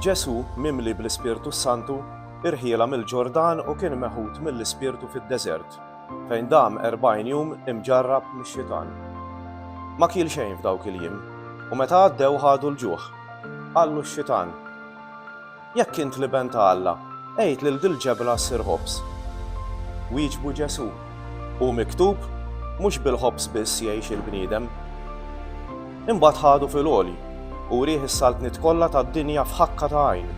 Ġesu mimli bl-Ispirtu Santu irħiela mill-Ġordan u kien meħud mill-Ispirtu fid-deżert, fejn dam 40 jum imġarrab mix-xitan. Ma kiel xejn f'dawk il-jiem, u meta għaddew ħadu l-ġuħ. Qallu x-xitan: "Jekk int liben ta' Alla, għid lil dil ġebla ssir ħobs." Wieġbu Ġesu: "Hu miktub, mhux bil-ħobs biss jgħix il-bniedem." Imbagħad ħadu fil-għoli u rieħ is-saltniet kollha tad-dinja f'ħakka ta' għajn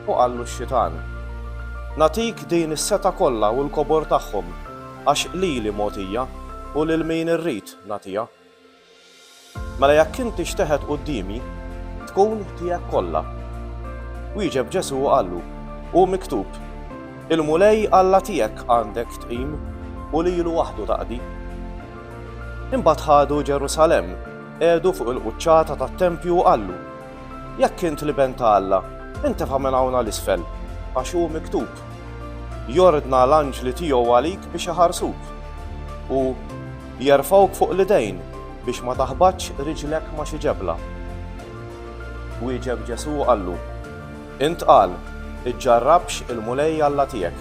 u qallu x-xitan: "Natik din is-seta kollha u l-kobor tagħhom għax lili mogħtija u lil min irrid nagħtiha. Mela jekk inti xteħed qudiemi, tkun tiegħek kollha." Wieġeb Ġesu u qallu: "Hu miktub, il-mulej Alla tiegħek għandek tqim u lilu waħdu taqdi." Imbagħad ħadu Ġerusalemm, għedu fuq il-quċċata tat-tempju u qallu: "Jekk int liben ta' Alla, intefgħa minn hawn l-isfel, għax hu miktub: jordna l-anġli tiegħu għalik biex iħarsuk u jerfgħuk fuq l-idejn biex ma taħbadx riġlek ma' xi ġebla." Wieġeb Ġesu u qallu: "Intqal, iġġarrabx il-mulej Alla tiegħek."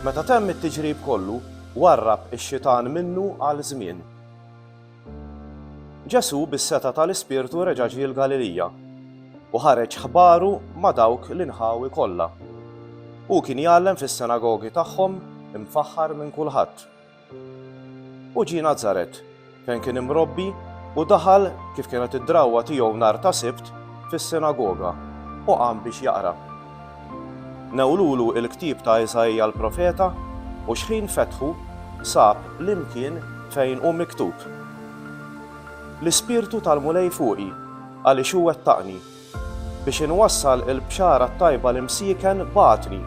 Meta temm it-tiġrib kollu, warrab ix-xitan minnu għal żmien. Ġesu bis-seta tal-Ispirtu reġa' ġie l-Galilija u ħareġ ħbaru ma' dawk l-inħawi kollha. U kien jgħallem fis-sinagogi tagħhom imfaħħar minn kulħadd. U ġie Nażaret fejn kien imrobbi u daħal kif kienet id-drawwa tiegħu nhar ta' Sibt fis-sinagoga u qam biex jaqra. Newlulu l-ktieb ta' Eżajja l-profeta u x'ħin fetħu sab l-imkien fejn hu miktub: "L-Ispirtu tal-mulej fuqi għaliex hu wettaqni biex inwassal il-bxara t-tajba l-imsieken bagħtni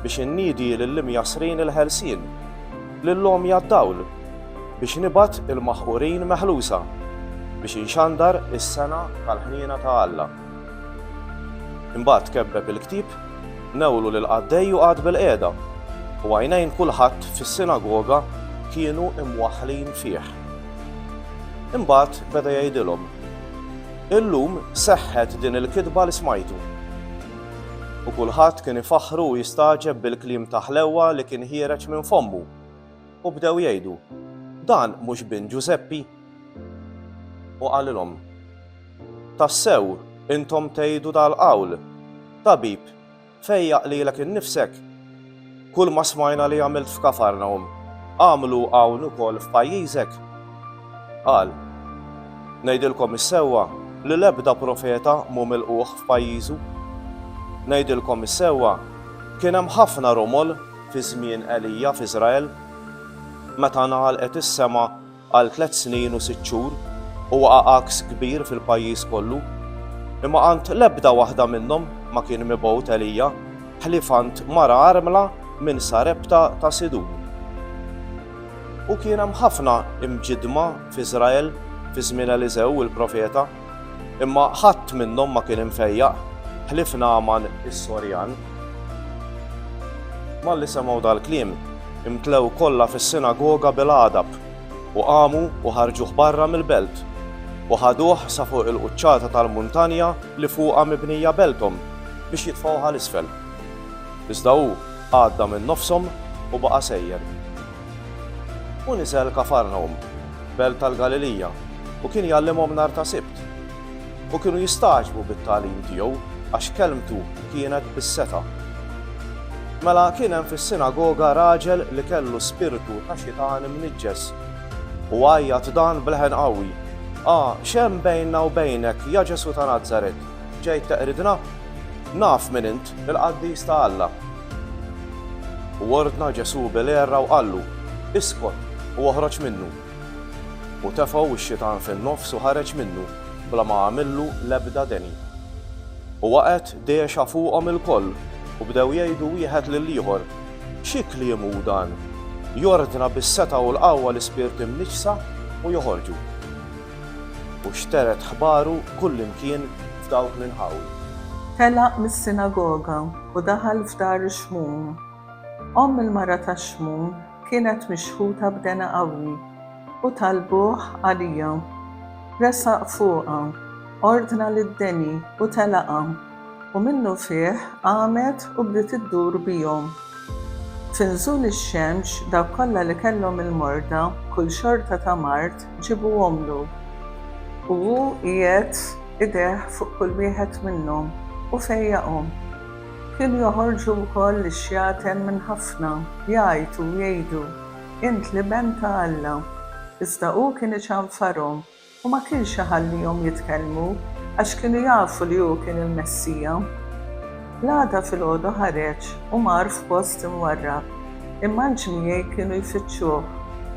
biex inniedi lill-imjasrin il-ħelsien, lill-omja d-dawl, biex nibgħat il-maħqurin meħlusa, biex inxandar is-sena tal-ħniena ta' Alla." Imbagħad kebbeb il-ktieb, newlu lil qaddej u qagħad bil-qiegħda u għajnejn kulħadd fis-sinagoga kienu imwaħħlin fih. Imbagħad beda jgħidilhom: "Illum seħħet din il-kidba li smajtu." U kulħadd kien ifaħħru u jistaġeb bil-kliem ta' ħlewwa li kien ħiereġ minn fommu u bdew jgħidu: "Dan mhux bin Ġuseppi?" U qalilhom: "Tassew intom tgħidu dal-qawl: Tabib, fejjaq lilek innifsek? Kull ma smajna li għamilt f'Kafarnawm, għamlu hawn ukoll f'pajjiżek?" Qal: "Ngħidilkom is-sewwa li l-ebda profeta mhu milquh f'pajjiżu. Ngħidilkom is-sewwa kien hemm ħafna rumol fi żmien Elija f'Iżrael meta ngħalqet is-sema għal 3 snin u 6 xhur u waqa' aks kbir fil-pajjiż kollu, imma għand l-ebda waħda minnhom ma kien mibgħut Elija ħlifant mara armla minn Sarepta ta' Sidun. U kien hemm ħafna imġidma f'Iżrael fi żmien Eliżew il-profeta, imma ħadd minnhom ma kien imfejjaq ħlif Naaman is-Sorjan." Malli semgħu dal-kliem imtlew kollha fis-sinagoga bil-għadab u qamu u ħarġuh barra mill-belt u ħaduh sa fuq il-quċċata tal-muntanja li fuqha mibnija belthom biex jitfgħuha l-isfel. Iżda hu għadda minn nofshom u baqa' sejjer. U niżel Kafarnawm, belt tal-Galilija, u kien jgħallimhom nhar ta' Sibt. U kienu jistaġbu bit-tagħlim tiegħu għax kelmtu kienet bis-seta. Mela kien hemm fis-sinagoga raġel li kellu spiritu ta' xitan imniġġes u għajjat dan b'leħen qawwi: "X'hemm bejnna u bejnek, ja Ġesu ta' Nażaret? Ġejt teqridna? Naf min int, il-Qaddies ta' Alla." U ordna Ġesu bil-għerra u qallu: "Iskot u oħroġ minnu." U tefgħu x-xitan fin-nofs u ħareġ minnu bla ma għamillu l-ebda deni. U waqgħet dexa fuqhom il-koll u bdew jgħidu wieħed lill-ieħor: "Xi kliem hu dan? Jordna bis-seta u l-qawwa l-ispirt imniġsa u joħorġu." U xteret ħbaru kullimkien f'dawk l-inħawi. Telaq mis-sinagoga u daħal f'dar Xmum. Il-mara ta' Xmum kienet mixħuta b'dena qawwi u talbuh għalija. Resaq fuqha, ordna lid-deni u telaqha ومنه فيه قامت وبدت تدور بيهم. في نزول الشمس داو كل اللي كلهم المرضى كل شرطة تا مرت جيبوهم له، وهو إيات إيديه فوق كل واحد منهم وفيقهم. كانوا يهرجوا كل الشياطين من حفنة يعيطوا ويعيدوا انت لبنت الله. إصدقوه كان يشنفرهم وما كانش يخليهم يتكلموا عش كانوا يعرفوا اللي هو كان المسيا. لا في الأوضة هرج ومار في بوست مورق، إما الجميع كانوا يفتشوه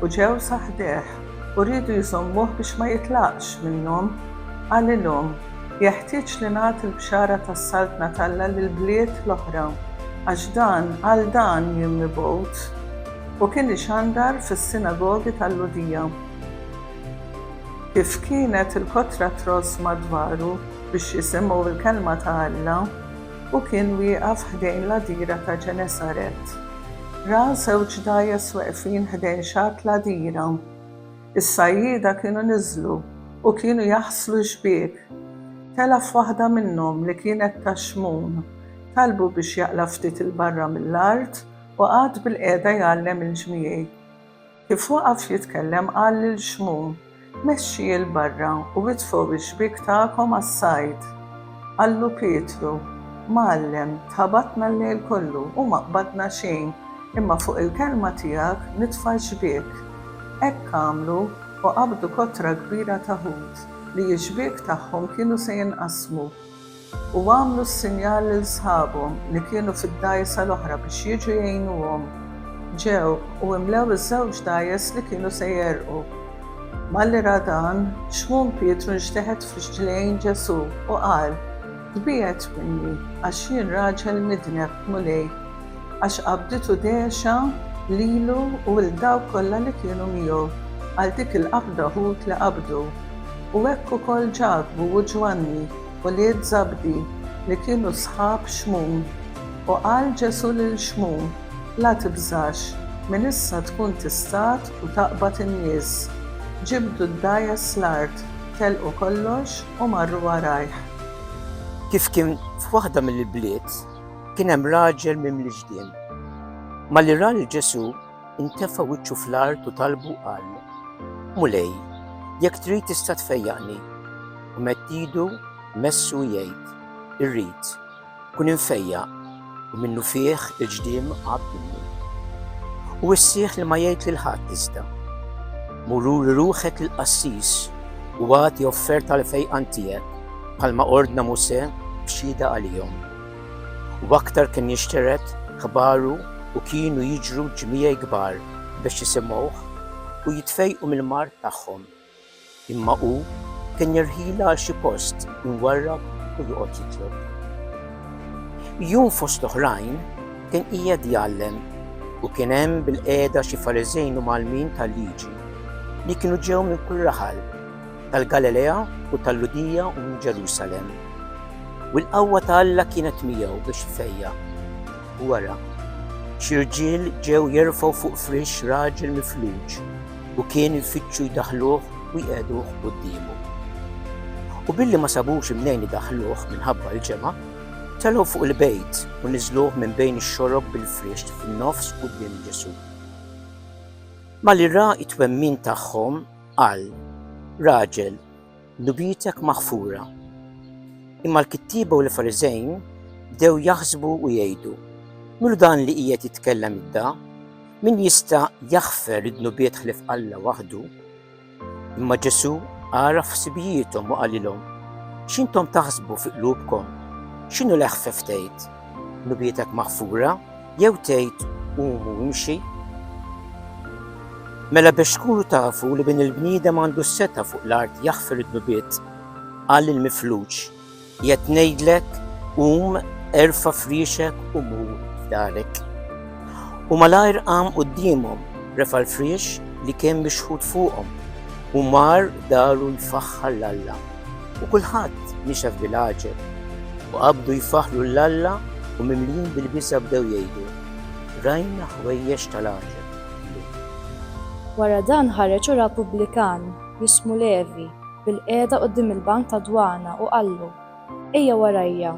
وجاو صحديه وريدوا يصموه بش ما يطلعش منهم. قال لهم يحتاج لنعطي البشارة السلطنة الله للبلاد الأخرى عجدان قلدان يمي بوت. وكان يشندر في السيناغوغة اللودية. كيف كانت الكترة تراس مدواره بش يسموا بالكلمة الله، وكان ويقف هدين لديرة جنسارت. را زوج دايس واقفين هدين شات لديرة. الصعيدة كانوا نزلوا وكانوا يحصلوا شبيك. تلف واحدة منهم اللي كانت تشمون طلبوا بش يقلفتت البرة من الأرض وقعد بالقادة يعلم الجميع. كيف وقف يتكلم قال للشمون مشي البرة وبدفوا بشبيك تاعكم الصيد. قال له بيترو معلم تهبطنا الليل كله وما قبضنا شيء، إما فوق الكلمة تياك ندفع شبيك. هيك عملوا وقبضوا كترة كبيرة تهود ليشبيك تاعهم كانوا سينقسموا، وعملوا السنيال لصحابهم اللي كانوا في الدايسة الأخرى بش يجوا يعينوهم. جاو وملاو الزوج دايس اللي كانوا سيرقوا. مالي رادان شمون بيترو اجتهد في رجلين جسو وقال طبيعت مني عشين راجل مدنق ملي عش قبضته ديشا ليلو وولداو كل اللي كانوا ميو قال ديك القبضة هو لقبضو. ووكو كل جاكبو وجواني وليد زبدي اللي كانوا صحاب شمون. وقال جسو للشمون لا تبزاش من اسا تكون تستات وتقبط الناس. جبدوا الدايس الأرض تلقوا كلش ومروا ورايح. كيف كان في واحدة من البلاد كان هام راجل من الجدين، ما اللي راه الجسو انتفى وجهه في الأرض وطلبه قال مولاي ياك تريد تستفيقني، ومد ايده مسو يد الريد كون مفيق ومنه فيخ الجديم عب منه. والسيخ لما يايت للحات تزدا مرور روخة القسيس ووات يوفرت على في أنتياك قال ما أردنا موسى بشيدة عليهم. وأكتر كان يشترت خباره وكينوا يجروا جميع كبار باش يسموه ويتفيقوا من المار تاعهم. إما هو كان يرهيلا شي بوست ينورب ويقعد يطلب. يوم فوسط أخرين كان إياد يعلم، وكان هم بالقادة شي فارزين ومعلمين تالليجي اللي كانوا جاو من كل رحل تالغاليليا وتاللودية ومن جيروسالم. والقوة تالا كانت مياه باش يفيق. ورا شي رجال جاو يرفعوا فوق فريش راجل مفلوج وكانوا يفتشوا يدخلوه ويقادوه قدامه. وباللي ما سابوش منين يدخلوه من هبة الجمع طلعوا فوق البيت ونزلوه من بين الشرب بالفريش في النفس قدام الجسو. ما اللي رأى يتومين تاعهم قال راجل نبيتك مغفورة. إما الكتيبة والفرزين بداو يحسبوا ويعيدوا مردان اللي إياه تتكلم الدا من يستا يغفر الذنوبات خلف الله وحده. إما جسو عرف سبيتهم وقال لهم شنتم تحسبوا في قلوبكم؟ شنو اللي خففتيت؟ نبيتك مغفورة يوتيت قوموا ومشي. ملا باش تكونوا تعرفوا اللي بين البنيدة ما عنده ستة فوق الأرض يغفر الذنوبات قال للمفلوج يتنيدلك قوم ارفع فريشك ومو في دارك. وملاير قام قديمهم رفع الفريش اللي كان مشهود فوقهم ومار داروا يفخر لله. وكل حد نشف بالعجب وقبضوا يفخروا لله ومملين بالبسة بداو يعيدوا راينا خويش تلاجب. ورا dan ħareġ Repubblikan jismu Levi بالقعدة قدام البنك ta' dwana u qallu ejja warajja.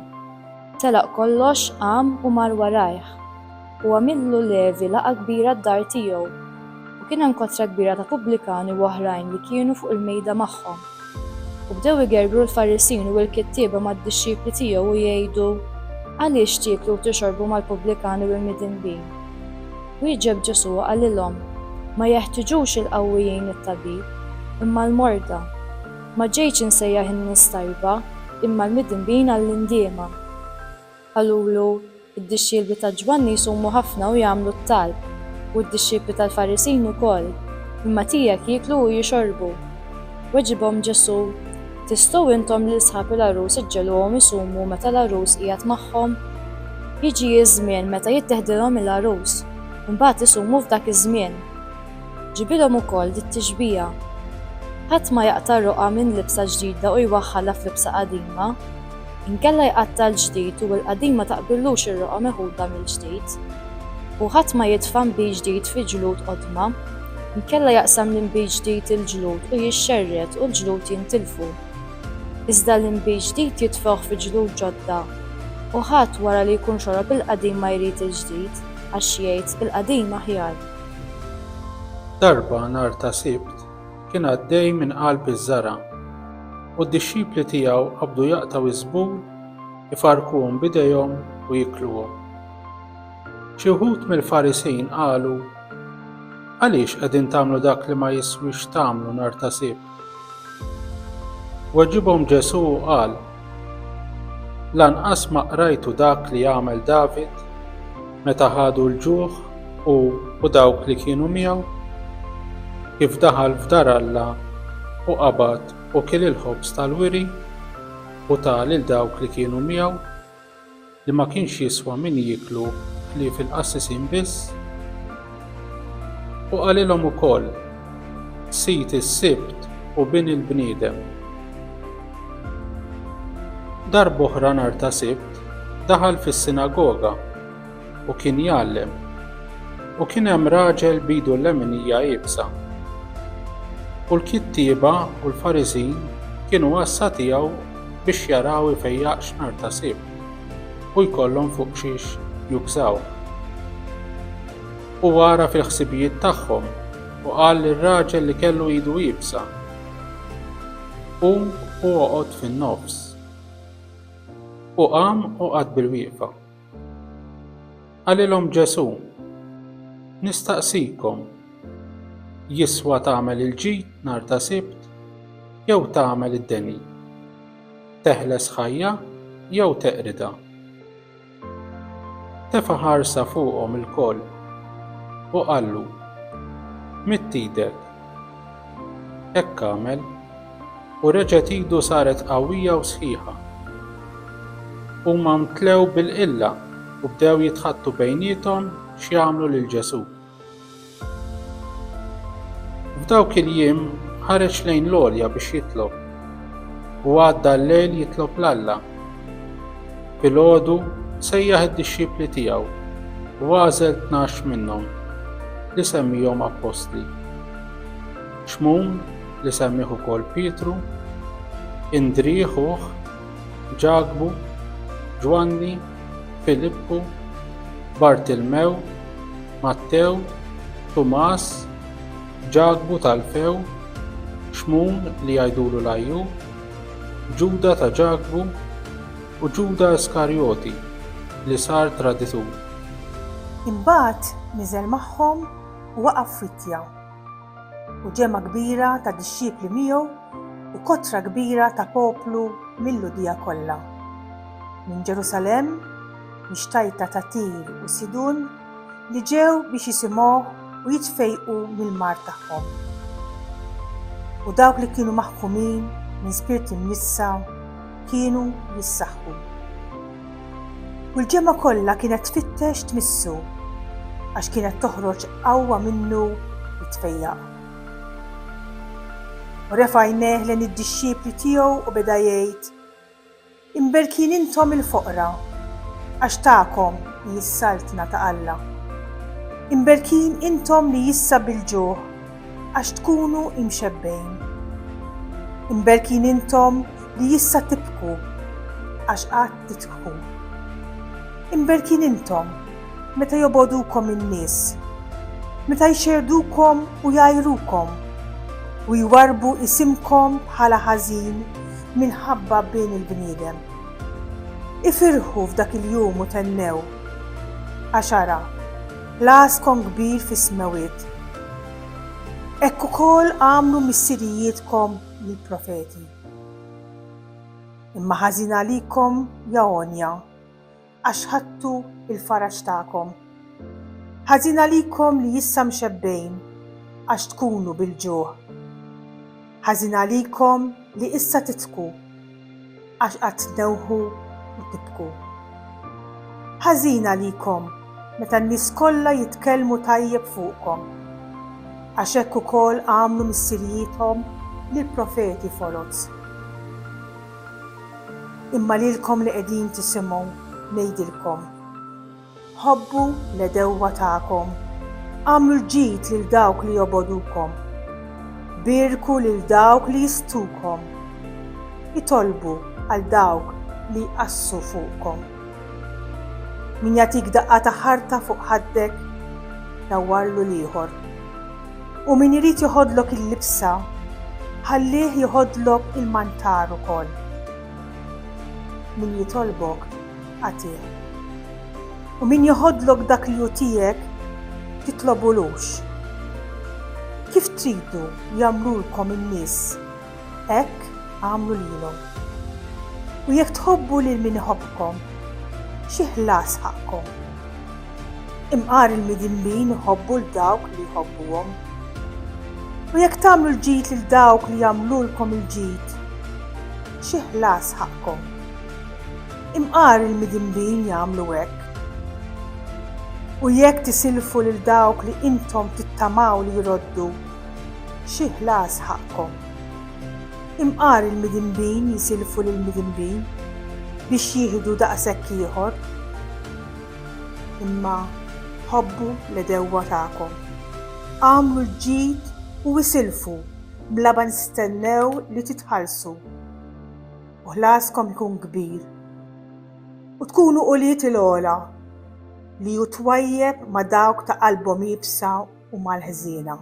telaq kollox qam u mar warajh u għamillu Levi laqgħa kbira d-dar tiegħu u kien hemm kotra kbira ta' Pubblikani u oħrajn li kienu fuq il-mejda magħhom. U bdew igergru l-Farrisin u l-kittieba mad-dixxipli tiegħu u jgħidu għaliex tieklu u tixorbu mal-Pubblikani u l-midinbin. U jiġeb Ġesu u qalilhom ma jeħtieġux il-qawwijin it-tabib imma l-morda. Ma ġejtx insejjaħ in-nies tajba imma l-midinbin għall-indiema. Qalulu id-dixxipli ta' Ġwanni jsumu ħafna u jagħmlu t-talb u d-dixxipli tal-Farrisin ukoll imma tiegħek jieklu u jixorbu. Weġibhom Ġesu tistgħu intom li sħab l-arus iġġelhom isumu meta l-arus qiegħed magħhom? Jiġi żmien meta jitteħdilhom il-arus, imbagħad isumu f'dak iż-żmien. Ġibilhom ukoll dit-tixbija. Ħadd ma jaqta' roqa minn libsa ġdida u jwaħħalha f'libsa qadima. Inkella jqatta' l-ġdid u l-qadima taqbillux ir-roqa meħuda mill-ġdid. U ħadd ma jitfa' nbij ġdid fi ġlud qodma. Inkella jaqsam l-inbij ġdid il-ġlud u jixxerred u l-ġlud jintilfu. Iżda l-inbij ġdid jitfgħu fi ġlud ġodda. U ħadd wara li jkun xorob il-qadim ma jrid il-ġdid għax jgħid il-qadim aħjar. Darba nhar ta' Sibt kien għaddej minn qalb iż-żara u d-dixxipli tiegħu qabdu jaqtaw iż-żbul ifarkuhom b'idejhom u jikluhom. Xi wħud mill-Farisin qalu għaliex qegħdin tagħmlu dak li ma jiswix tagħmlu nhar ta' Sibt? Weġibhom Ġesu u qal lanqas ma qrajtu dak li jagħmel David meta ħadu l-ġuħ u dawk li kienu miegħu kif daħal f'dar Alla u qabad u kien il-ħobż tal-wiri u ta' lil dawk li kienu miegħu li ma kienx jiswa min jieklu li fil-qassisin biss u qalilhom ukoll sit is-Sibt u bin il-bniedem. Darba oħra nhar ta' Sibt daħal fis-sinagoga u kien jgħallem u kien hemm raġel bidu l-leminija iebsa. U l-kittieba u l-Farisin kienu għassa tiegħu biex jaraw ifejjaqx nhar ta' Sibt u jkollhom fuq xiex jukżaw. U wara fil-ħsibijiet tagħhom u qal lir-raġel li kellu idu iebsa qum u oqgħod fin-nofs. U qam u qagħad bil-wieqfa. Qalilhom Ġesu nistaqsikom jiswa tagħmel il-ġid nhar ta' Sibt jew tagħmel id-deni, teħles ħajja jew teqrida. Tefa' ħarsa fuqhom ilkoll u qallu mitt idek. Hekk għamel u reġgħet idu saret qawwija u sħiħa. Huma mtlew bil-qilla u bdew jitħattu bejniethom x'jagħmlu lil Ġesu. F'dawk il-jiem ħareġ lejn l-għolja biex jitlob u għadda l-lejl jitlob l-Alla. Filgħodu sejjaħ id-dixxipli tiegħu u għażel 12 minnhom li semmihom apostli. Xmun li semmih ukoll Pietru, Indrieħ uħ, Ġagbu, Ġwanni, Filippu, Bartilmew, Mattew, Tumas, Ġagbu tal-Few, Xmun li jgħidulu l-Ajju, Ġuda ta' Ġagbu u Ġuda Iskarjoti li sar traditur. Imbagħad niżel magħhom u waqaf fittja u ġemma kbira ta' dixxipli miegħu u kotra kbira ta' poplu mill-Ludija kollha. Minn Ġerusalemm, mixtajta ta' Tir u Sidun li ġew biex jisimgħuh u jitfejqu mill-mar tagħhom. U dawk li kienu maħkumin minn spirti mnissa kienu jissaħħu. U l-ġemma kollha kienet tfittex tmissu għax kienet toħroġ qawwa minnu jitfejjaq. U refa' għajnejh lejn id-dixxipli tiegħu u beda jgħid: Imberkin intom il-foqra għax tagħkom li jissaltna ta' Alla. Imberkin intom li jissa bil-ġuħ għax tkunu imxebbejn. Imberkin intom li jissa tibku għax qatt titku. Imberkin intom meta jobodukom in-nies, meta jxerdukom u jajrukom u jwarbu isimkom bħala ħażin minħabba bejn il-bniedem. Ifirħu f'dak il-jum u tennew, għaxara, laskom kbir fis-smawiet. Hekk ukoll għamlu missirijietkom lill-profeti. Imma ħażin għalikom ja Onja, għax ħadtu il-faraġ tagħkom. Ħażin għalikom li issa mxebbejn għax tkunu bil-ġuħ. Ħażin għalikom li issa titku għax qatt tnewħu u tibku. Ħażin għalikom meta n-nies kollha jitkellmu tajjeb fuqkom, għax hekk ukoll għamlu missirijiethom lill-profeti foloz. Imma lilkom li qegħdin tisimgħu ngħidilkom, ħobbu l-edewwa tagħkom, għamlu l-ġid lil dawk li jobodukom, birku lil dawk li jistukom, jitolbu għal dawk li jqassu fuqkom. Min jagħtik daqqa ta' ħarta fuq ħaddek dawwarlu l-ieħor. U min irid joħodlok il-libsa ħallih joħodlok il-mantar ukoll. Min jitolbok għatih. U min joħodlok dak li jugħtijek titlobulux. Kif tridu jagħmlulkom in-nies, hekk għamlu lilhom. U jekk tħobbu lil min iħobbkom, xi ħlas ħaqkom. Imqar il-midinbin iħobbu l-dawk li jħobbuhom. U jekk tagħmlu l-ġid lil dawk li jagħmlulkom il-ġid, xi ħlas ħaqkom. Imqar il-midinbin jagħmlu hekk. U jekk tisilfu lil dawk li intom tittamaw li jroddu, xi ħlas ħaqkom. Imqar il-midinbin jisilfu lill-midinbin biex jieħdu daqshekk ieħor. Imma ħobbu l-edewwa tagħkom. Għamlu l-ġid u isilfu bla ma nistennew li titħallsu. U ħlaskom ikun kbir. U tkunu quliet il-ogħla li hu twajjeb ma' dawk ta' qalbhom jibsa u mal-ħżiena.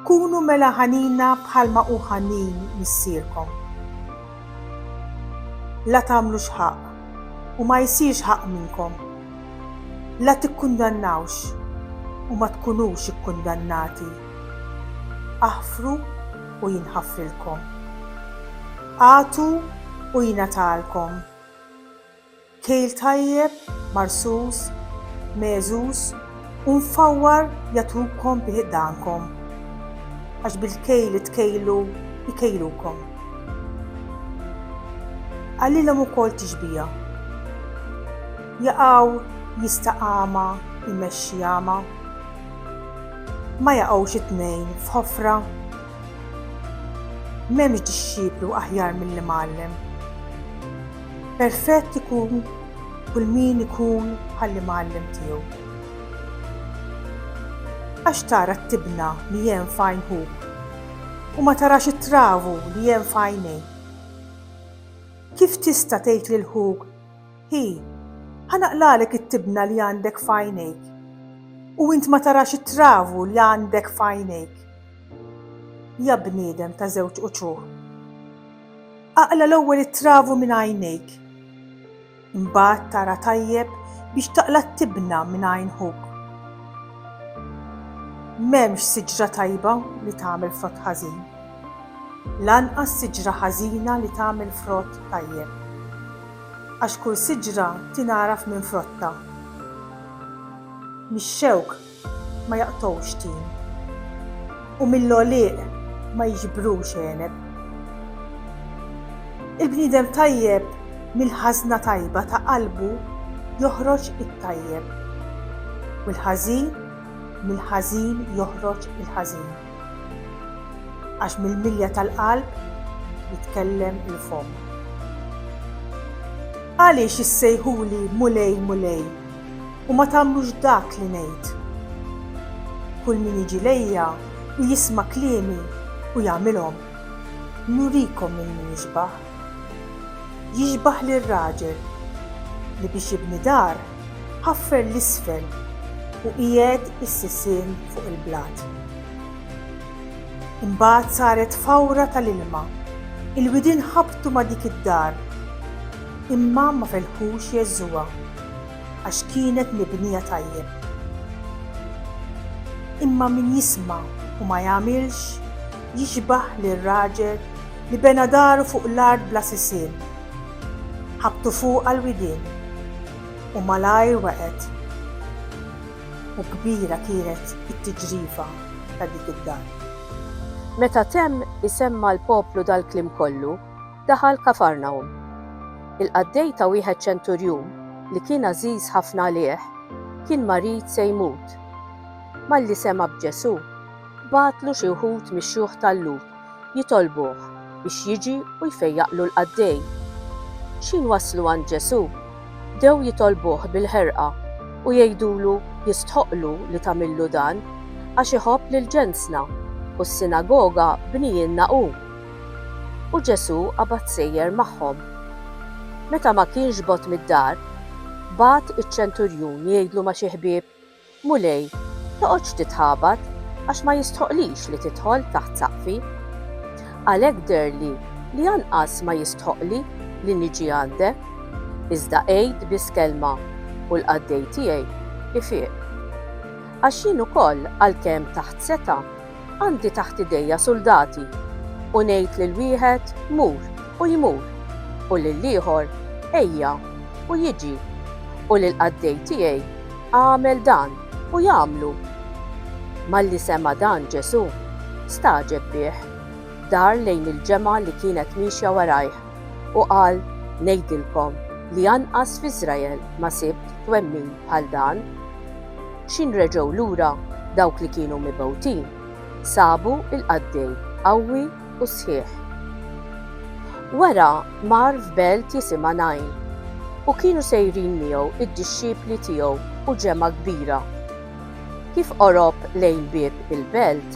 Kunu mela ħanina bħalma hu ħanin missierkom. La tagħmlu x'ħaq u ma jsirx ħaq minnkom. La tikkundannawx u ma tkunux ikkundannati. Aħfru u jinħafrilkom. Għatu u jingħatalkom. Kejl tajjeb, marsus, meżus u mfawwar jagħtukom biħdankom. Għax bil-kejl tkejlu jkejlukom. Għallilhom ukoll tiġbija. Jaqgħu jistaqama jmexxi jama. Ma jaqgħux it-tnejn f'ħofra. M'hemmx dixxiplu aħjar milli mgħallem. Perfett ikun kull min ikun ħalli mgħallem tiegħu. Għax tara t-tibna li hemm f'għajnħuk u ma tarax it-travu li hemm f'għajnejk. Kif tista' tgħid lil ħuk, hi, ħanaqlalek it-tibna li għandek f'għajnejk u int ma tarax it-travu li għandek f'għajnejk. Ja bniedem ta' żewġ quċuħ. Aqla l-ewwel it-travu minn għajnejk. Imbagħad tara tajjeb biex taqla t-tibna minn għajnħuk. M'hemmx siġra tajba li tagħmel frott ħażin. Lanqas siġra ħażina li tagħmel frott tajjeb. Għax kull siġra tingħaraf minn frotta. Mix-xewk ma jaqtgħux tin. U mill-għolieq ma jiġbrux għeneb. Il-bniedem tajjeb mill-ħażna tajba ta' qalbu joħroġ it-tajjeb. U l-ħażin mill-ħażin joħroġ il-ħażin. Għax mill-milja tal-qalb jitkellem il-fom. Għaliex issejħuli mulej mulej u ma tagħmlux dak li ngħid. Kull min jiġi lejja u jisma' kliemi u jagħmilhom, nurikom min jixbaħ. Jixbaħ lir-raġel li biex jibni dar ħaffer l-isfel u qiegħed is-sissien fuq il-blat. Imbagħad saret fawra tal-ilma, il-widien ħabtu ma' dik id-dar, imma ma felħux jeżżuha għax kienet mibnija tajjeb. Imma min jisma' u ma jagħmilx jixbaħ lir-raġel li bena daru fuq l-art bla sissien. Ħabtu fuq għal-widien u malajr waqgħet. U kbira kienet it-tiġrifa ta' dik id-dar. Meta temm isemma l-poplu dal-klim kollu, daħal Kafarnawm. Il-qaddej ta' wieħed ċenturjun li kien għażiż ħafna għalih kien marit se jmut. Malli sema b'Ġesu, batlu xi wħud mix-xjuħ tal-Lut jitolbuh biex jiġi u jfejjaqlu l-qaddej. X'in waslu għand Ġesu, dew jitolbuh bil-ħerqa u jgħidulu jistħoqlu li tagħmillu dan għax iħobb lil ġensna u s-sinagoga bnijinna hu. U Ġesu qabad sejjer magħhom. Meta ma kienx bot mid-dar, bat iċ-ċenturjun jgħidlu ma' xi ħbieb, mulej, toqgħodx titħabad għax ma jistħoqlix li tidħol taħt saqfi. Għalhekk derli li anqas ma jistħoqli li niġi għandek, iżda għejd biss kelma u l-qaddej tiegħi ifieq. Għax jien ukoll għalkemm taħt seta' għandi taħt idejja soldati u ngħid lil wieħed mur u jmur u lil ieħor ejja u jiġi u lil qaddej tiegħi għamel dan u jagħmlu. Malli sema dan Ġesu staġeb bih, dar lejn il-ġemgħa li kienet mixja warajh u qal ngħidilkom li anqas f'Iżrael ma sibt twemmin bħal dan. X'inreġgħu lura dawk li kienu mibgħutin sabu il-qaddej qawwi u sħiħ. Wara mar f'belt jisimha Najn u kienu sejrin miegħu id-dixxipli tiegħu u ġemgħa kbira. Kif qorob lejn bieb il-belt,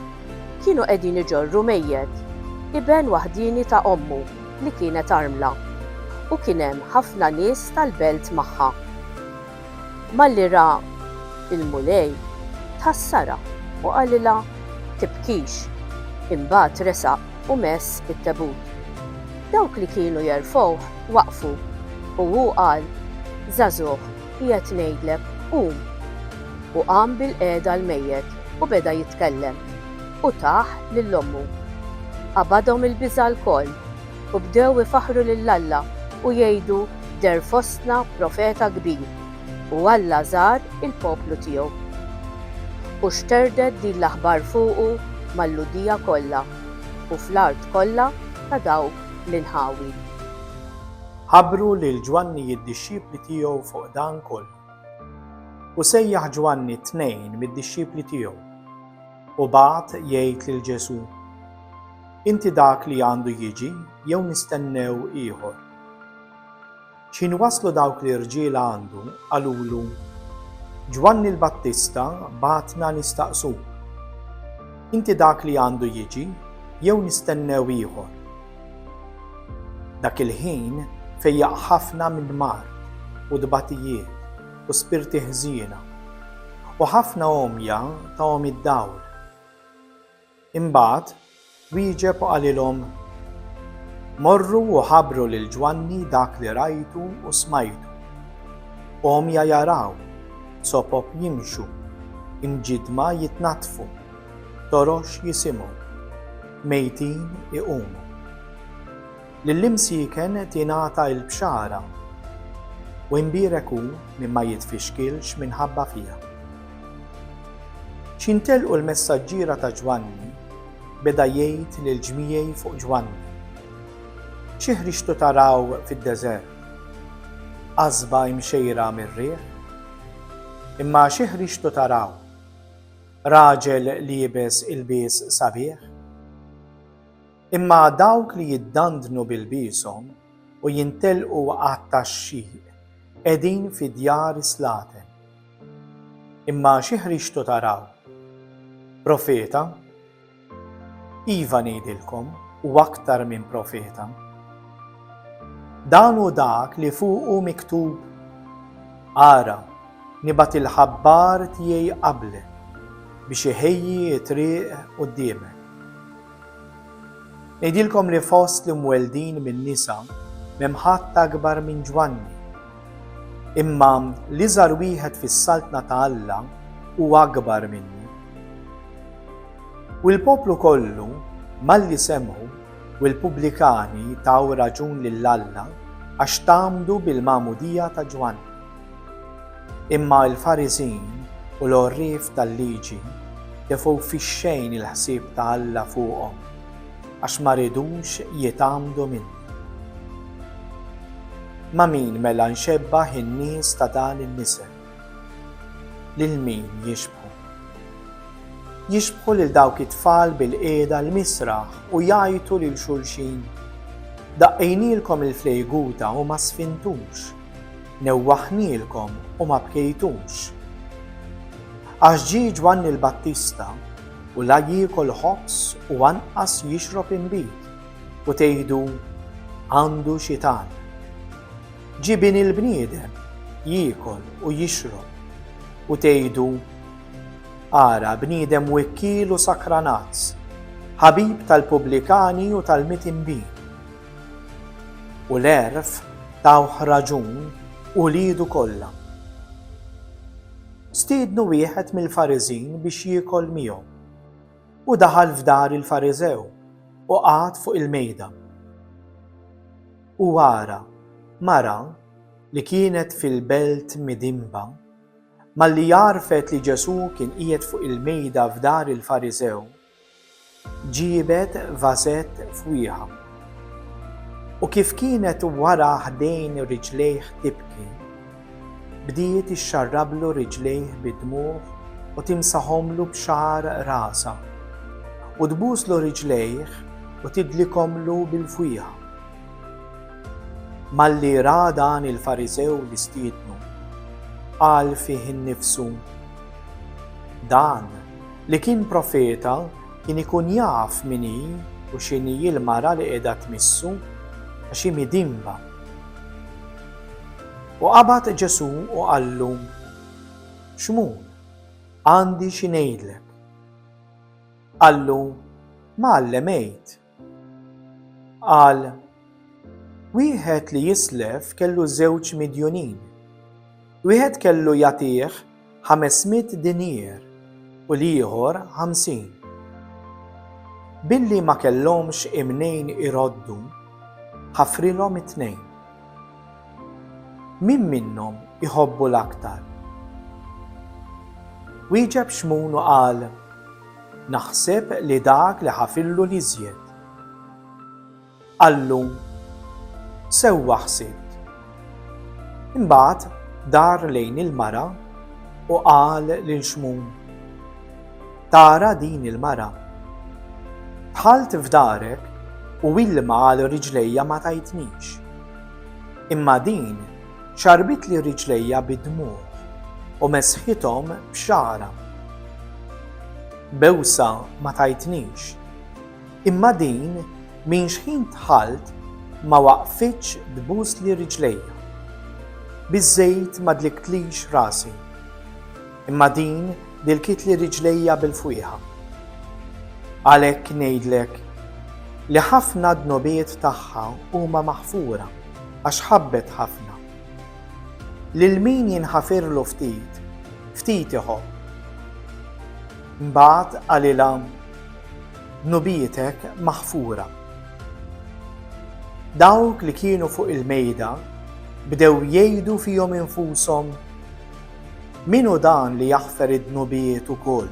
kienu qegħdin iġorru mejjed iben waħdini ta' ommu li kienet armla u kien hemm ħafna nies tal-belt magħha. Malli ra il-mulej tħassara u qalilha tibkix, imbagħad resaq u mess it-tebut. Dawk li kienu jerfgħuh waqfu u hu qal żagħżugħ qiegħed ngħidlek qum u qam bil-qiegħda l-mejjed u beda jitkellem u taħ lill-ommu. Qabadhom il-biża' l-koll u bdew ifaħru lill-Alla u jgħidu der fostna profeta kbir u Alla żar il-poplu tiegħu. U xterdet din l-aħbar fuqu mal-Ludija kollha u fl-art kollha ta' dawk l-inħawi. ħabbru lil Ġwanni id-dixxipli tiegħu fuq dan kollu. U sejjaħ Ġwanni 2 mid-dixxipli tiegħu u bagħad jgħid lil Ġesu: Inti dak li għandu jiġi jew nistennew ieħor? X'inwasslu dawk li rġiela għandu qalulu: Ġwanni l-Battista bagħatna nistaqsu: Inti dak li għandu jiġi jew nistennew ieħor? Dak il-ħin fejjaq ħafna minn mart u dbatijiet u spirti ħżiena u ħafna omja tahom id-dawl. Imbagħad wieġeb u qalilhom: Morru u ħabbru lil Ġwanni dak li rajtu u smajtu. Omja jaraw, sopob jimxu, imġidma jitnatfu, torox jisimgħu, mejtin iqumu. Lill-imsieken tingħata l-bxara u imbierek hu min ma jitfixkilx minħabba fiha. X'intelqu l-messaġġiera ta' Ġwanni beda jgħid lill-ġmiej fuq Ġwanni: Xi ħriġtu taraw fid-deżert? Qasba mxejra mir-riħ? Imma xi ħriġtu taraw? Raġel li jibes ilbies sabiħ? Imma dawk li jiddandnu bil-bishom u jintelqu għat-taxxix qegħdin fi djar islaten. Imma xi ħriġtu taraw? Profeta? Iva ngħidilkom u aktar minn profeta. Dan hu dak li fuqu miktub: Ara, nibat il-ħabbar tiegħi qablek biex iħejji triq quddiemek. Ngħidilkom li fost li mweldin minn nisa m'hemm ħadd akbar minn Ġwanni. Imma li żar wieħed fis-saltna ta' Alla huwa akbar minni. U l-poplu kollu malli semgħu u l-pubblikani taw raġun lil Alla għax tagħmdu bil-magħmudija ta' Ġwanni. Imma l-Fariżin u l-orrif tal-liġi tefgħu fix-xejn il-ħsieb ta' Alla fuqhom għax ma ridux jitgħamdu minni. Ma' min mela nxebbaħ in-nies ta' dan in-nisel? Lil min jixbħu? Jixbħu lil dawk it-tfal bil-qiegħda l-misraħ u jgħidu lil xulxin: daqqejnielkom il-flejguta u ma sfintux, newwaħnielkom u ma bkejtux. Għax ġie Ġwanni l-Battista u la jiekol ħobs u anqas jixrob inbit u tgħidu għandu xitan. Ġie bin il-bniedem jiekol u jixrob u tgħidu ara bniedem wekkiel u sakranazz, ħabib tal-pubblikani u tal-mitinbin. U l-erf tawh raġun u lidu kollha. Stiednu wieħed mill-Fariżin biex jiekol miegħu u daħal f'dar il-Fariżew u qgħad fuq il-mejda. U ara mara li kienet fil-belt midimba malli jarfet li Ġesu kien qiegħed fuq il-mejda f'dar il-Fariżew, ġiebet vażett fwieħa. U kif kienet wara ħdejn riġlejh tibki, bdiet ixxarrablu riġlejh bid-dmugħ u timsaħomlu b'xagħar rasa u tbuslu riġlejh u tidlikomlu bil-fwieħa. Malli ra dan il-Fariżew li stiednu, qal fih innifsu: dan li kien profeta kien ikun jaf min hi u x'inhi l-mara li qiegħda tmissu għax hi midimba. U qabad Ġesu u qallu: x'mun, għandi xi ngħidlek. Qallu: Mgħallem għid. Qal: wieħed li jislef kellu 2 midjunin. Wieħed kellu jagħtih 500 dinier u l-ieħor 50. Billi ma kellhomx imnejn iroddu, ħafrilhom 2. Min minnhom iħobbu l-aktar? Wieġeb x'mun u qal: naħseb li dak li ħafillu l-iżjed. Qallu: sewwa ħsibt. Imbagħad dar lejn il-mara u qal lil x'mun: tara din il-mara. Dħalt f'darek u ilma għal riġlejja ma tajtnix. Imma din xarbit li riġlejja bid-dmugħ u mesħithom b'xagħra. Bewsa ma tajtnix. Imma din minx ħin dħalt ma waqfitx tbus li riġlejja. Biż-żejt ma dliktlix rasi. Imma din dilkit li riġlejja bil-fwieħa. Għalhekk ngħidlek li ħafna dnobiet tagħha huma maħfura għax ħabbet ħafna. Lil min jinħafirlu ftit, ftit iħobb. Mbagħad qalilha: dnubietek maħfura. Dawk li kienu fuq il-mejda bdew jgħidu fihom infushom: minu dan li jaħfer id-dnubiet ukoll?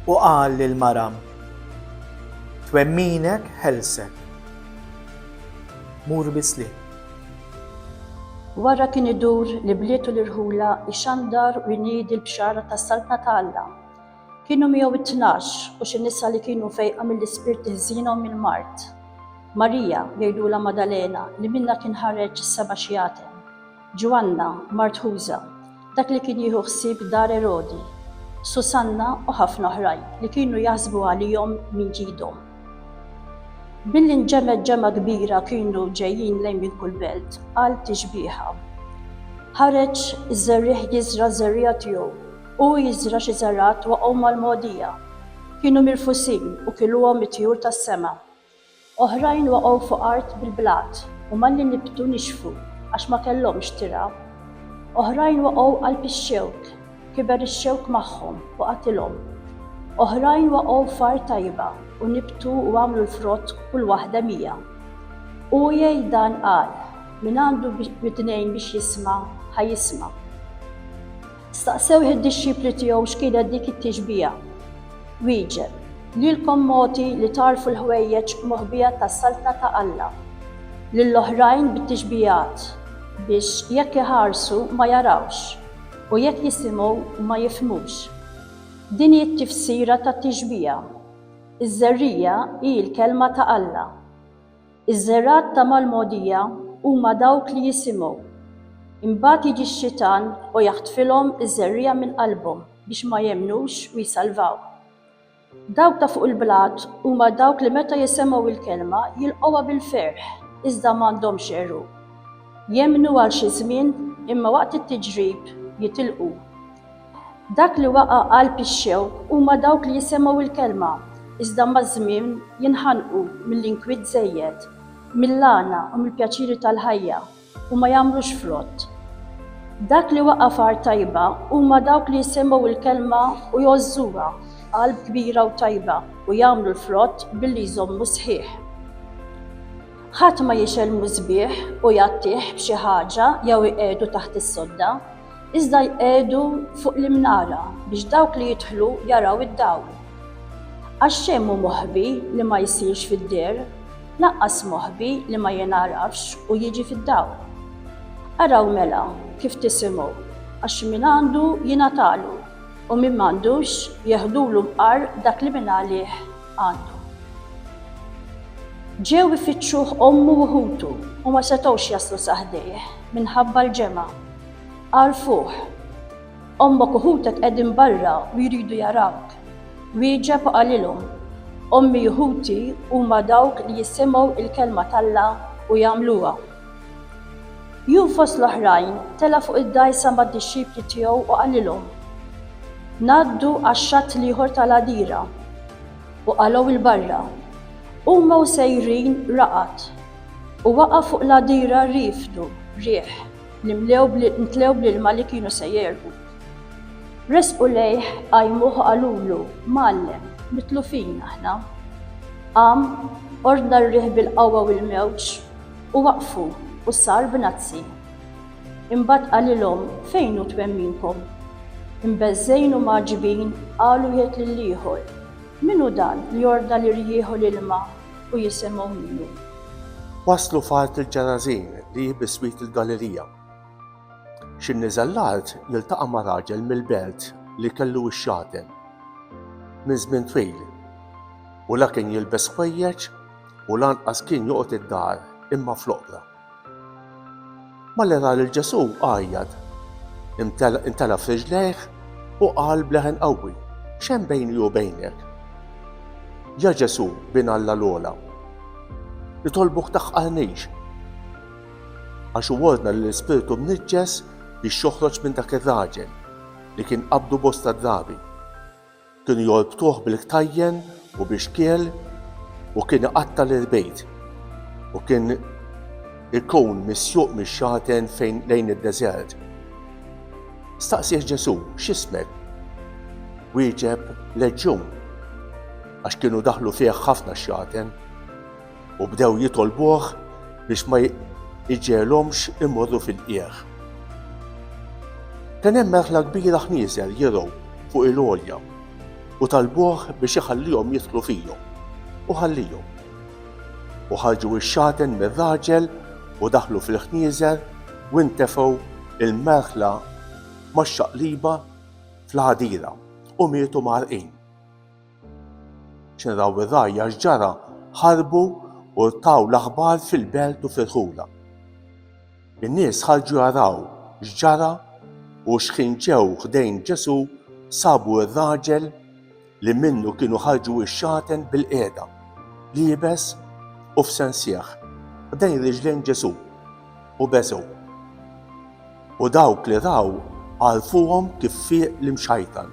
U qal lill-mara: twemminek ħelsek. Mur bislih. Wara kien idur li bliet u l-irħula ixandar u jniedi l-bxara tas-saltna ta' Alla. Kienu miegħu 12 u xi nisa li kienu fejqa mill-ispirti ħżiena u mill-Mart. Marija jgħidula Madalena li minnha kien ħareġ 7 xjatem. Ġwanna Martħuża, dak li kien jieħu ħsieb dar Erodi. Susanna u ħafna oħrajn li kienu jaħsbu għalihom min ġidhom. Billi nġemed ġemma kbira kienu ġejjin lejn minn kull belt, qal tixbieħa: ħareġ iż-żerrieħ jiżra żerrija tiegħu u jiżra xi żarrat waqgħu mal-mogħdija. Kienu mirfusin u kiluhom it-tjur tas-sema. Oħrajn waqgħu fuq art bil-blat u malli nibtu nixfu għax ma kellhomx tira. Oħrajn waqgħu qalb ix-xewk, kiber ix-xewk magħhom u qatilhom. Oħrajn waqgħu far tajba u nibtu u għamlu l-frott kull waħda 100. U jgħid dan qal, min għandu bitnejn biex jisma' ħajjisma'. Staqsew id-dixxipli tiegħu x'kienet dik it-tixbija. Wieġeb, lilkom mogħti li tarfu l-ħwejjeġ moħbija tas-saltna ta' Alla lill-oħrajn bit-tixbijat biex jekk iħarsu ma jarawx u jekk jisimgħu ma jifhmux. Din hi t-tifsira tat-tixbija. Iż-żerrija hi l-kelma ta' Alla. Iż-żerrat ta' mal-mogħdija huma dawk li jisimgħu. Imbagħad jiġi x-xitan u jaħtfilhom iż-żerrija minn qalbhom biex ma jemmnux u jisalvaw. Dawk ta' fuq il-blat huma dawk li meta jisemgħu il-kelma jilqgħuha bil-ferħ iżda m'għandhomx għeru. Jemmnu għal xi żmien imma waqt it-tiġrib jitilqu. Dak li waqa' qalb ix-xewk huma dawk li jisemgħu il-kelma iżda maż-żmien jinħanqu mill-inkwiet żejjed, mill-għana u mill-pjaċiri tal-ħajja u ma jagħmlux frott. Dak li waqa' far tajba huma dawk li jisemgħu il-kelma u jgħożżuha qalb kbira u tajba u jagħmlu l-frott billi jżommu sħiħ. Ħadd ma jixelmu sbieħ u jattih b'xi ħaġa jew iqiegħdu taħt is-sodda, iżda jqiegħdu fuq l-imnara biex dawk li jidħlu jaraw id-dawl. Għax xejn hu moħħbi li ma jsirx fid-der, laqqas moħħbi li ma jinarafx u jiġi fid-dawl. Araw mela kif tisimgħu għax min għandu jingħatalu u min m'għandux jeħdulu mqarr dak li min għalih għandu. Ġew ifittxuh ommu u ħutu u ma setgħux jaslu saħdejh minħabba l-ġemgħa. Għarfuh, ommok u ħutek qegħdin barra u jridu jarawk. Wieġeb u qalilhom, ommi u ħuti huma dawk li jisimgħu il-kelma t'Alla u jagħmluha. Ju fost l-oħrajn tela fuq id-dajsa mad-dixxipli tiegħu u qalilhom, ngħaddu għax-xatt ieħor tal-għadira u qalgħu il-barra. Huma u sejrin raqat u waqa' fuq l-għadira rifdu rieħ li ntlew bl-ilma li kienu se jerqu. Resqu lejh qajmuh qalulu Mgħallem mitlu fina aħna. Qam ordna r-riħ bil-qawwa u l-mewġ u waqfu u sar b'nazzi. Imbagħad qalilhom fejn hu twemminkom? Imbeżżejn u maġbin qalu jgħid lill-ieħor, minnu dan li jorda li rjieħu l-ilma u jisimgħu minnu. Waslu fart il-ġarażin li biswit il-gallerija. X'in-niżellat jiltaqa' ma' raġel mill-belt li kellu x-xaten minn żmien twil u la kien jilbes ħwejjeġ u lanqas kien joqgħod id-dar imma fl-oqra. Malli ra lil-Ġesu għajjad, intela f'riġlejh u qal bleħen qawwi, x'hemm bejni u bejnek? Ja Ġesu bin Alla l-ogħla, nitolbuk taħqarnix għax uwordna li l-ispirtu mniġġes biex joħroġ minn dak ir-raġel li kien qabdu bosta drabi. Kienu jorbtuh bil-ktajjen u bix-kiel u kien iqatta l-irbejt u kien ikun misjuq mix-xaten fejn lejn id-deżert. Staqsih Ġesu, x'ismek? Wieġeb Leġġun għax kienu daħlu fih ħafna xaten u bdew jitolbuh biex ma iġġelhomx imorru fil-qiegħ. Kien hemm merħla kbira ħnieżel jirgħu fuq il-għolja u talbuh biex iħallihom jidħlu fihom u ħallihom. U ħarġu x-xaten mir-raġel u daħlu fil-ħnieżel u ntefgħu il-merħla max-xaqliba fl-ħadira u mietu magħrqin. X'inraw ir-rajja x'ġara ħarbu u rtaw l-aħbar fil-belt u fil-ħula. In-nies ħarġu jaraw x'ġara u x'ħin ġew ħdejn Ġesu sabu r-raġel li minnu kienu ħarġu x-xaten bil-qiegħda, liebes u f'sensieħ, ħdejn riġlejn Ġesu u beżgħu. u dawk li raw għarfuhom kif fieq l-imxajtan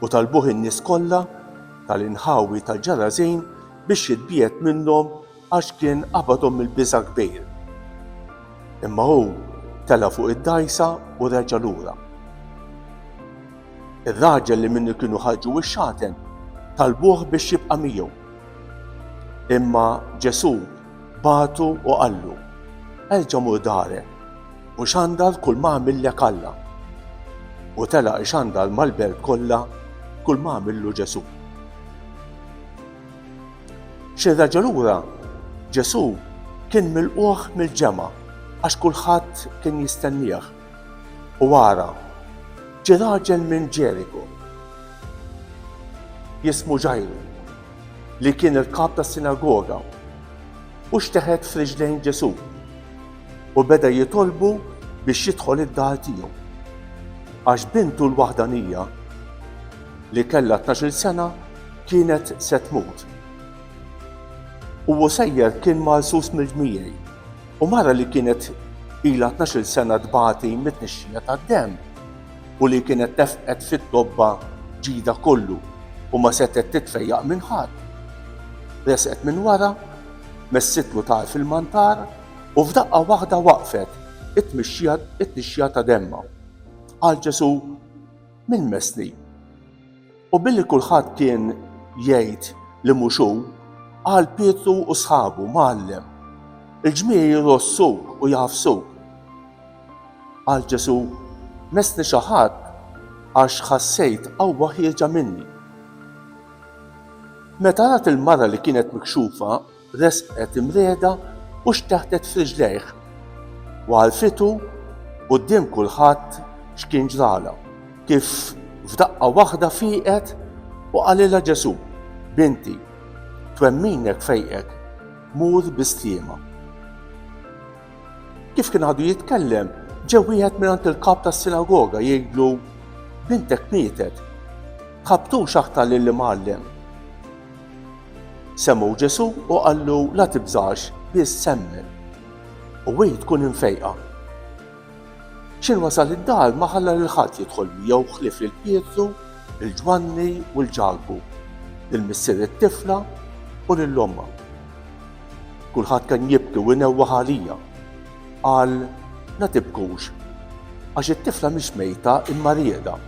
u talbuh in-nies kollha tal-inħawi tal-ġarażejn biex jitbiet minnhom għax kien qabadhom il-biża' kbir. Imma hu tela fuq id-dajsa u reġa' lura. Ir-raġel li minnu kienu ħarġu x-xaten talbuh biex jibqa' miegħu. Imma Ġesu batu u qallu: erġa' mur darek u xandar kull ma għamillek Alla. U tela ixandar mal-belt kollha kull ma għamillu Ġesu. Xi raġa' lura Ġesu kien milquh mill-ġema għax kulħadd kien jistennieh. U wara ġie raġel minn Ġeriko jismu Ġajru li kien il-kap tas-sinagoga u xteħed f'riġlejn Ġesu u beda jitolbu biex jidħol id-dar tiegħu għax bintu l-waħdanija li kellha 12 sena kienet se tmut. U sejjer kien marsus mill-ġmiej u mara li kienet ilha 12 sena tbati mit-tnixxija tad-demm u li kienet tefqet fit-tobba ġida kollu u ma setet titfejjaq minn ħadd. Resqet minn wara, messitlu tar fil-mantar u f'daqqa waħda waqfet it-tnixxija ta' demma. Qal Ġesu: min messni? U billi kulħadd kien jgħid li mhux hu, qal Pietru u sħabu: Mgħallem, il-ġmiej jrossuk u jafsuk. Qal Ġesu: messni xi ħadd għax ħassejt qawwa ħieġa minni. Meta rat il-mara li kienet mikxufa, resqet imrieda u xteħtet f'riġlejh u għalfitu quddiem kulħadd x'kien ġrala. Kif f'daqqa waħda fieqet u qalilha Ġesu: binti, twemminek fejqek, mur bistriema. Kif kien għadu jitkellem, ġew wieħed mingħand il-kap tas-sinagoga jgħidlu: bintek mietet, tħabbtux aktar lil Mgħallem. Semmu Ġesu u qallu: la tibżax, biss semmen u wejt tkun infejqa. X'in wasal id-dar ma ħalla lil ħadd jidħol miegħu ħlief lil Pietru, il-Ġwanni u l-Ġalbu, lill-missier it-tifla u lill-omma. Kulħadd kien jibki u inewwaħ għalija. Qal: la tibkux, għax it-tifla mhix mejta imma rieda.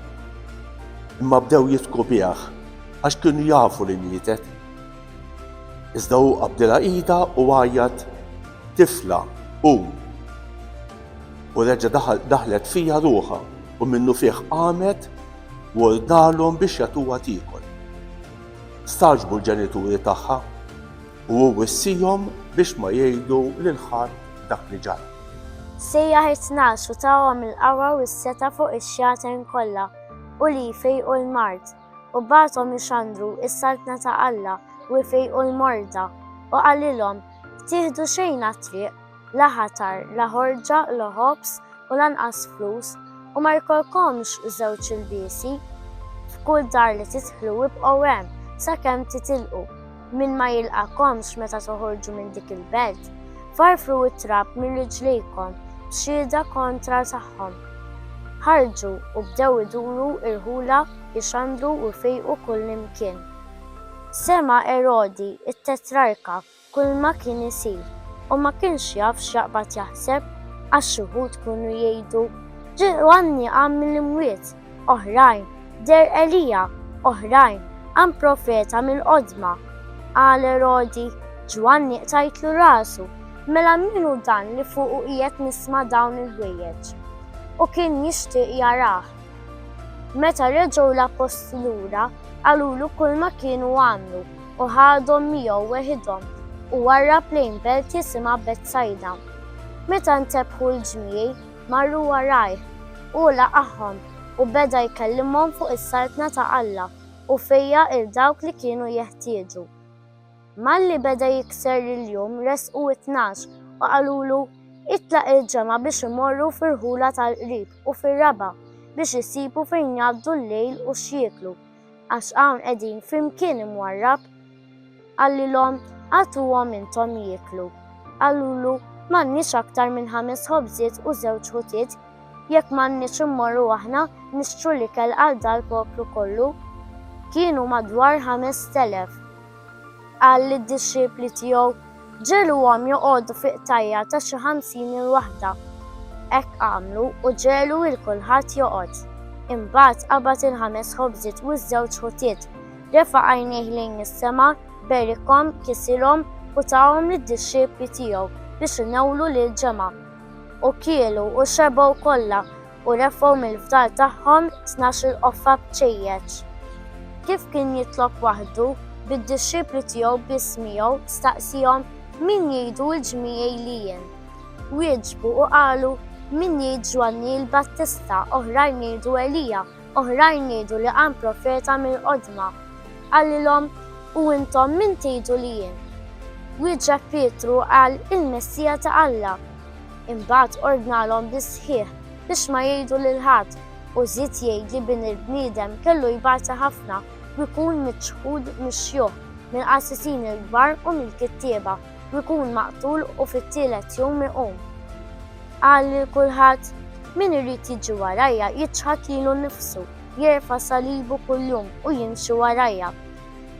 Imma bdew jitku bih għax kienu jafu li mietet. Iżda hu qabdilha qiegħda u għajjat: tifla, qum. U reġa' daħlet fija ruħha u minnu fih qamet u ordalhom biex jagħtuha tiekol. Staġbu l-ġenituri tagħha u hu wissihom biex ma jgħidu lil ħadd dak li ġara. Sejjaħ it-tnax u tawhom il-qawwa u s-seta fuq ix-xjaten kollha u li jfejqu l-mard u bagħthom ixandru s-saltna ta' Alla u jfejqu l-morda u qalilhom: tieħdu xejn għat-triq, la ħatar, la ħorġa, la ħobs u lanqas flus u ma jkollkomx żewġ ilbiesi. F'kull dar li tidħlu ibqgħu hemm sakemm titilqu min ma jilqakomx meta toħorġu minn dik il-belt. Farfru it-trab minn riġlejkom b'xhieda kontra tagħhom. Ħarġu u bdew iduru irħula, jixandru u jfejqu kull imkien. Sema Erodi it-tetrarka kull ma kien isir u ma kienx jaf x'jaqbad jaħseb għax xi wħud kienu jgħidu: Ġwanni qam mill-imwiet, oħrajn der Elija, oħrajn qam profeta mill-qodma. Qal Erodi: Ġwanni qtajtlu rasu, mela minu dan li fuqu qiegħed nisma' dawn il-ħwejjeġ? U kien jixtieq jarah. Meta reġgħu l-apostli lura, qalulu kull ma kienu għamlu u ħadhom miegħu weħidhom u warrab lejn belt jisimha Betsajda. Meta ntebħu l-ġmiej marru warajh u laqahom u beda jkellimhom fuq is-saltna ta' Alla u fejja il dawk li kienu jeħtieġu. Malli beda jikser il-jum resqu 12 u qalulu: itlaq il-ġemgħa biex imorru fir-ħula tal-qrib u fir-raba biex isibu fejn jgħaddu l-lejl u x'jieklu għax hawn qegħdin f'imkien imwarrab. Qallilhom: għatuhom intom jieklu. Qallulu: m'għandniex aktar minn 5 ħobżiet u 2 ħutiet. jekk m'għandniex immorru aħna nixtru l-ikel għal dal-poplu kollu. Kienu madwar 5,000. Qal lid-dixxipli tiegħu ġeluhom joqogħdu fiq tajja ta' xi 50 waħda. Hekk għamlu u ġelu lil kulħadd joqgħod. Imbagħad qabad il-5 ħobżiet u ż-żewġ ħutiet, refa' għajnejh lejn is-sema, berikhom, kisilhom u tawhom lid-dixxipli tiegħu biex inewwlu lil-ġemgħa. U kielu u xebgħu kollha u refgħu mill-fdal tagħhom 12 qoffa b'ċejjeċ. Kif kien jitlob waħdu, bid-dixxipli tiegħu biss miegħu staqsihom min jgħidu l-ġmiegħ li jien. Wieġbu u qalu min jgħid Ġwanni l-Battista, oħrajn jgħidu Elija, oħrajn jgħidu li qam profeta mill-qodma. Qalilhom u intom min tgħidu li jien? Wieġeb Pietru qal il-Messija ta' Alla. Imbagħad ordnalhom bis-sħiħ biex ma jgħidu lil ħadd u żied jgħid li bin il-bniedem kellu jbagħta ħafna u jkun miċħud mix-xjuħ mill-qassisin il-kbar u mill-kittieba u jkun maqtul u fit-tielet jum iqum. Qal lil kulħadd min irid jiġi warajja jiċħad lilu nnifsu, jerfa' salibu kuljum u jimxi warajja.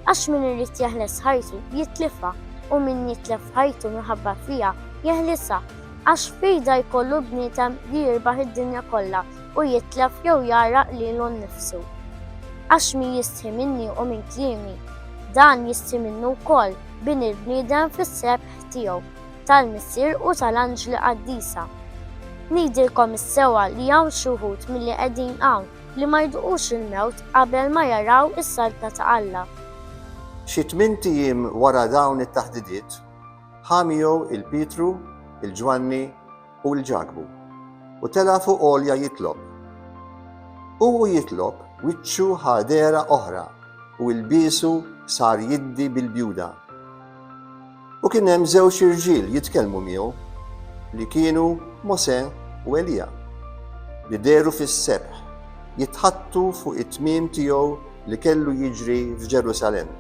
Għax min irid jeħles ħajtu jitlifha u min jitlef ħajtu minħabba fiha jeħlisha. Għax f'ejda jkollu bniedem li jirbaħ id-dinja kollha u jitlef jew jaraq lilu nnifsu. Għax min jistħi minni u minn kliemi, dan jistħi minnu wkoll bin il-bniedem fis-sebħ tiegħu tal-missier u tal-anġli qaddisa. Ngħidilkom is-sewwa li hawn xi wħud milli qegħdin hawn li ma jduqux il-mewt qabel ma jaraw is-salta ta' Alla. Xi 8 ijiem wara dawn it-taħdidiet ħa miegħu il-Pietru, il-Ġwanni u l-Ġakbu u tela fuq għolja jitlob. U jitlob wiċċu ħadera oħra u l-biesu sar jiddi bil-bjuda. U kien hemm żewġ irġiel jitkellmu miegħu li kienu Mosè u Elija li deru fis-sebħ jitħattu fuq it-tmiem tiegħu li kellu jiġri f'Ġerusalemm.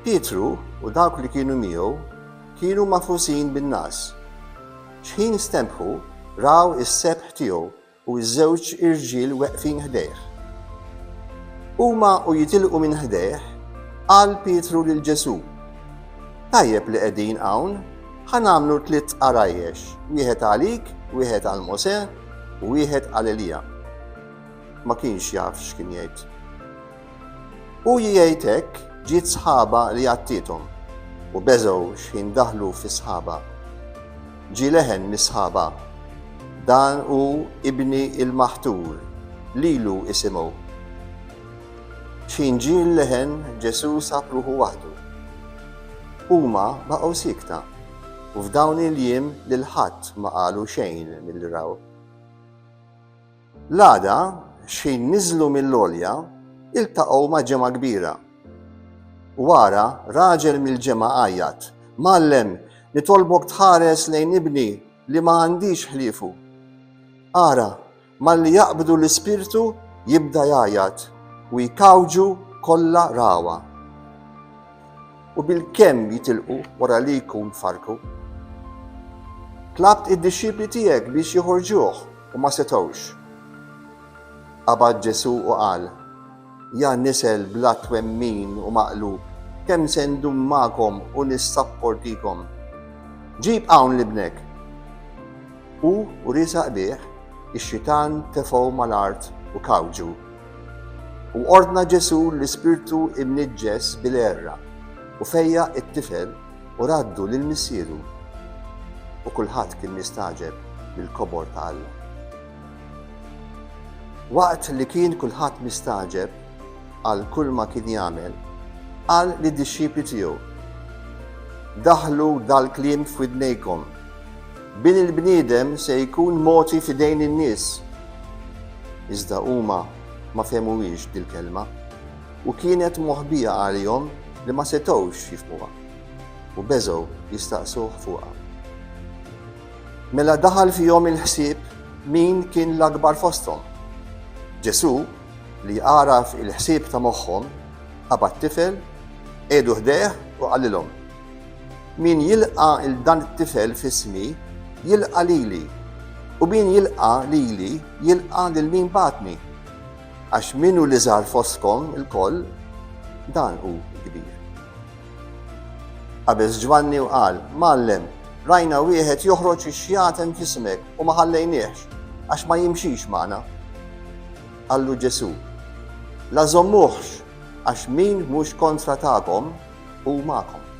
Pietru u dawk li kienu miegħu kienu mafusin bin-nas. X'ħin stempħu raw is-sebħ tiegħu u ż-żewġ irġiel weqfin ħdejh. Huma u jitilqu minn ħdejh qal Pietru lil Ġesu: Tajjeb li qegħdin hawn, ħanamlu 3 qarajjex, wieħed għalik, wieħed għal Mosè u wieħed għal Elija. Ma kienx jaf x'kien jgħid. U jgħid hekk ġiet sħaba li għattietom u beżgħu x'ħin daħlu fis-sħaba. Ġie leħen mis-sħaba, dan hu ibni il-maħtur, lilu isimgħu. X'ħin ġie l-leħen Ġesu sab ruħu waħdu. Huma baqgħu sikta u f'dawn il-jiem lil ħadd ma qalu xejn milli raw. L-għada x'ħin niżlu mill-għolja iltaqgħu ma' ġemgħa kbira. Wara raġel mill-ġemgħa għajjat: Mallem, nitolbok tħares lejn ibni li ma għandix ħliefu. Ara, malli jaqbdu l-ispirtu jibda jgħajjat u jkawġu kollha rawa. U bil-kemm jitilqu wara li jkun farku. Tlabt id-dixxipli tiegħek biex joħorġuh u ma setgħux. Qabad Ġesu u qal: Ja nisel bla twemmin u maqlub, kemm se ndum magħkom u nissapportikom. Ġib hawn libnek. U riesaq bih ix-xitan tefgħu mal-art u kawġu. U ordna Ġesu l-ispirtu imniġġes bil-erra u fejja it-tifel u raddu lill-missieru. U kulħadd kien mistaġeb bil-kobor ta' Alla. Waqt li kien kulħadd mistaġeb għal kull ma kien jagħmel, qal lid-dixxipli tiegħu: Daħlu dal-kliem f'widnejkom. Bin il-bniedem se jkun moti f'idejn in-nies. Iżda huma ma fehmuhiex dil-kelma u kienet moħbija għalihom li ma setgħux jifhmuha u beżgħu jistaqsuh fuqha. Mela daħal fihom il-ħsieb min kien l-akbar fosthom. Ġesu li għaraf il-ħsieb ta' moħħhom qabad tifel, qiegħdu ħdejh u qalilhom: Min jilqa' il dan it-tifel f'ismi jilqa' lili u min jilqa lili jilqa lil min batni. Għax minnu li żar fostkom il-koll, dan hu kbir. Qabeż Ġvanni u qal, Mallem, rajna wieħed joħroġ ix-xjatem f'ismek u ma ħallejniehx għax ma jimxix magħna. Qallu Ġesu, la żommuhx għax min mhux kontra tagħkom hu magħkom.